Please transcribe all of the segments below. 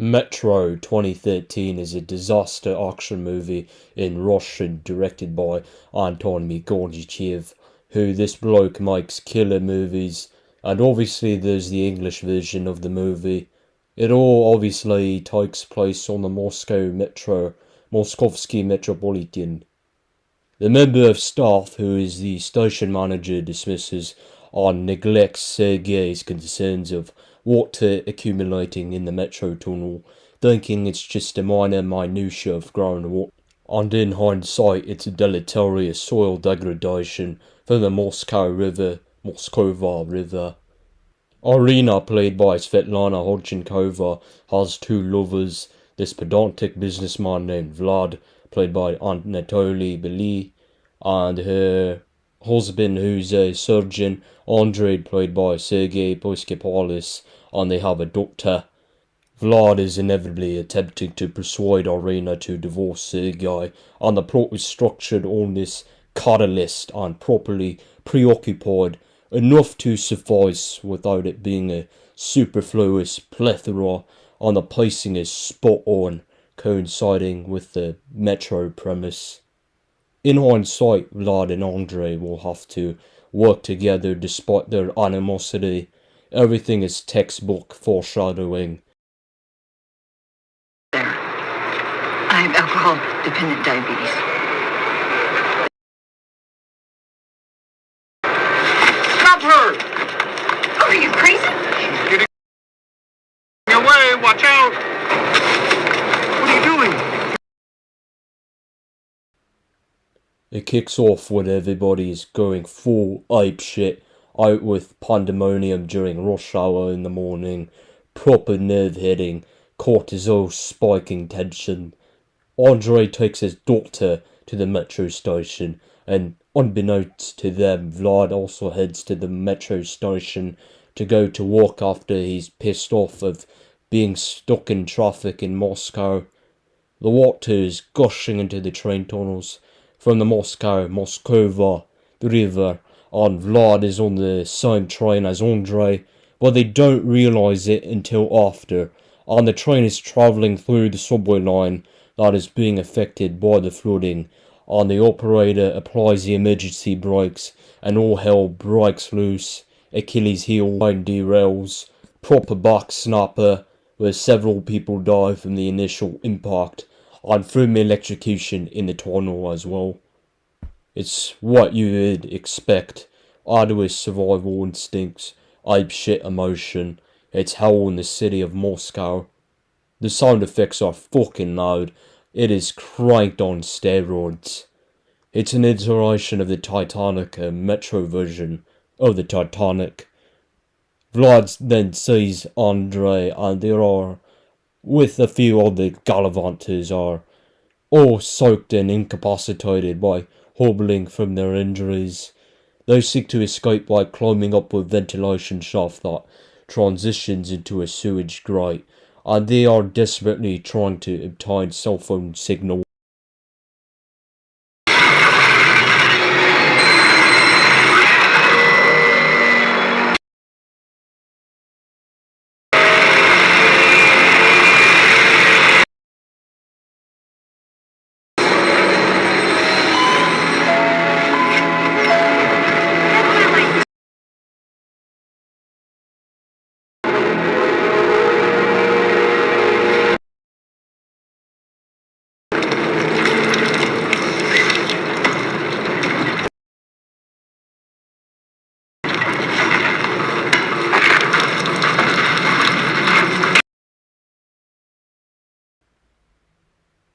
Metro 2013 is a disaster action movie in Russian directed by Anatoly, who this bloke makes killer movies, and obviously there's the English version of the movie. It all obviously takes place on the Moskovsky Metropolitan. The member of staff who is the station manager dismisses or neglects Sergey's concerns of water accumulating in the metro tunnel, thinking it's just a minor minutia of groundwater. And in hindsight, it's a deleterious soil degradation from the Moskova River. Irina, played by Svetlana Khodchenkova, has two lovers, this pedantic businessman named Vlad, played by Anatoly Bely, and her husband, who's a surgeon, Andrei, played by Sergey Puskepalis, and they have a daughter. Vlad is inevitably attempting to persuade Irina to divorce Sergey, and the plot is structured on this catalyst and properly preoccupied enough to suffice without it being a superfluous plethora, and the pacing is spot on, coinciding with the metro premise. In hindsight, Vlad and Andrei will have to work together despite their animosity. Everything is textbook foreshadowing. There. I have alcohol-dependent diabetes. Stop her! Oh, are you crazy? She's getting away. Watch out! What are you doing? It kicks off when everybody is going full ape shit, out with pandemonium during rush hour in the morning, proper nerve hitting, cortisol spiking tension. Andrei takes his daughter to the metro station, and unbeknownst to them, Vlad also heads to the metro station to go to work after he's pissed off of being stuck in traffic in Moscow. The water is gushing into the train tunnels from the Moskova river, and Vlad is on the same train as Andrei, but they don't realise it until after, and the train is travelling through the subway line that is being affected by the flooding, and the operator applies the emergency brakes, and all hell breaks loose. Achilles heel line derails, proper back snapper, where several people die from the initial impact, and from electrocution in the tunnel as well. It's what you would expect. Arduous survival instincts, apeshit emotion. It's hell in the city of Moscow. The sound effects are fucking loud. It is cranked on steroids. It's an iteration of the Titanic, a metro version of the Titanic. Vlad then sees Andrei, and there are, with a few other gallivanters, are all soaked and incapacitated by hobbling from their injuries. They seek to escape by climbing up a ventilation shaft that transitions into a sewage grate, and they are desperately trying to obtain cell phone signal.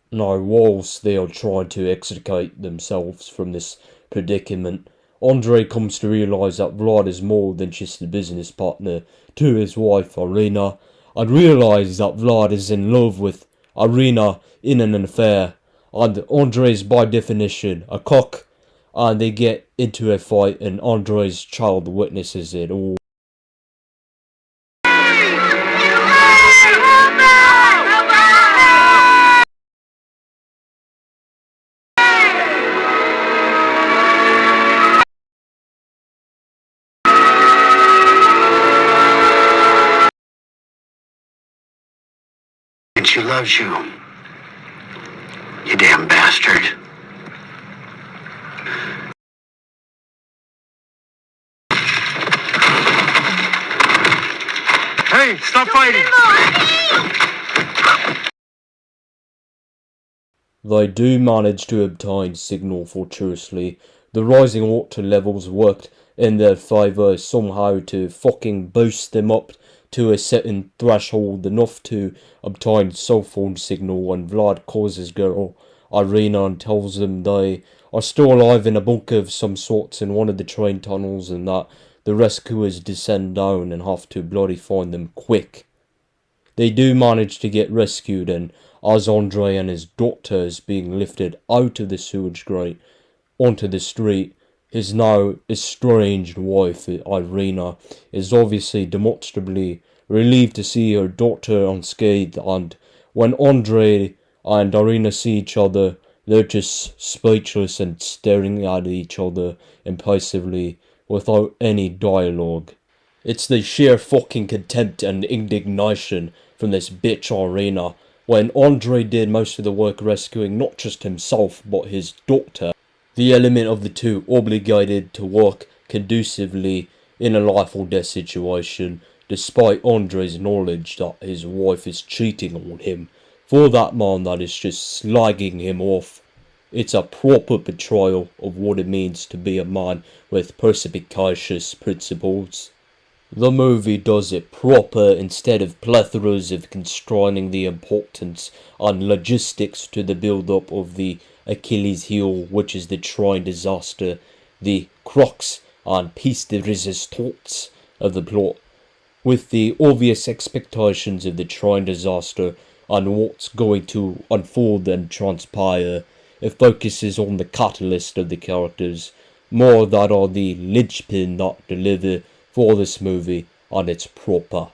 Now, whilst they are trying to extricate themselves from this predicament, Andrei comes to realise that Vlad is more than just a business partner to his wife Irina, and realises that Vlad is in love with Irina in an affair, and Andrei is by definition a cock, and they get into a fight, and Andrei's child witnesses it all. that she loves you. You damn bastard. Hey, stop fighting! They do manage to obtain signal fortuitously. The rising water levels worked in their favour somehow to fucking boost them up to a certain threshold enough to obtain cell phone signal, and Vlad calls his girl Irina and tells them they are still alive in a bunker of some sorts in one of the train tunnels, and that the rescuers descend down and have to bloody find them quick. They do manage to get rescued, and as Andrei and his daughter is being lifted out of the sewage grate onto the street, his now estranged wife, Irina, is obviously demonstrably relieved to see her daughter unscathed, and when Andrei and Irina see each other, they're just speechless and staring at each other impassively without any dialogue. It's the sheer fucking contempt and indignation from this bitch Irina, when Andrei did most of the work rescuing not just himself but his daughter. The element of the two obligated to work conducively in a life or death situation, despite Andrei's knowledge that his wife is cheating on him. For that man that is just slagging him off. It's a proper portrayal of what it means to be a man with perspicacious principles. The movie does it proper instead of plethoras of constraining the importance and logistics to the build-up of the Achilles heel, which is the train disaster, the crux and piece de resistance of the plot. With the obvious expectations of the train disaster and what's going to unfold and transpire, it focuses on the catalyst of the characters, more that are the linchpin that deliver for this movie, and it's proper.